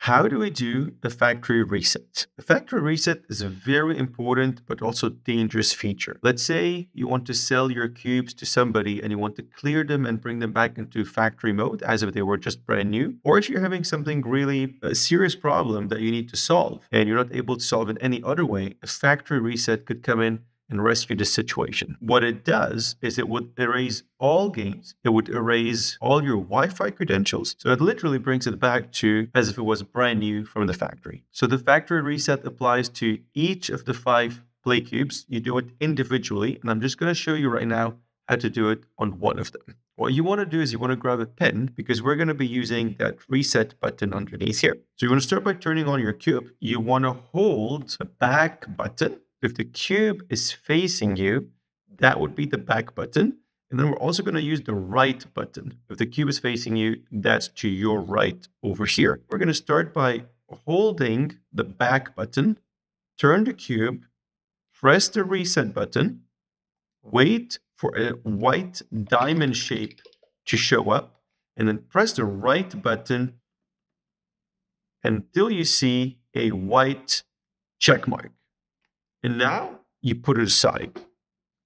How do we do a factory reset? A factory reset is a very important but also dangerous feature. Let's say you want to sell your cubes to somebody and you want to clear them and bring them back into factory mode as if they were just brand new. Or if you're having something really a serious problem that you need to solve and you're not able to solve it any other way, a factory reset could come in and rescue the situation. What it does is it would erase all games. It would erase all your Wi-Fi credentials. So it literally brings it back to as if it was brand new from the factory. So the factory reset applies to each of the 5 PlayCubes. You do it individually, and I'm just going to show you right now how to do it on one of them. What you want to do is you want to grab a pen because we're going to be using that reset button underneath here. So you want to start by turning on your cube. You want to hold the back button. If the cube is facing you, that would be the back button. And then we're also going to use the right button. If the cube is facing you, that's to your right over here. We're going to start by holding the back button, turn the cube, press the reset button, wait for a white diamond shape to show up, and then press the right button until you see a white check mark. And now you put it aside.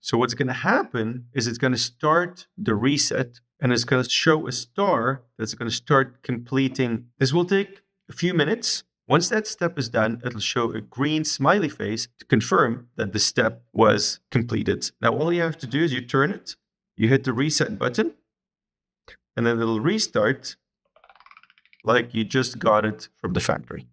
So what's going to happen is it's going to start the reset and it's going to show a star that's going to start completing. This will take a few minutes. Once that step is done, it'll show a green smiley face to confirm that the step was completed. Now, all you have to do is you turn it, you hit the reset button, and then it'll restart like you just got it from the factory.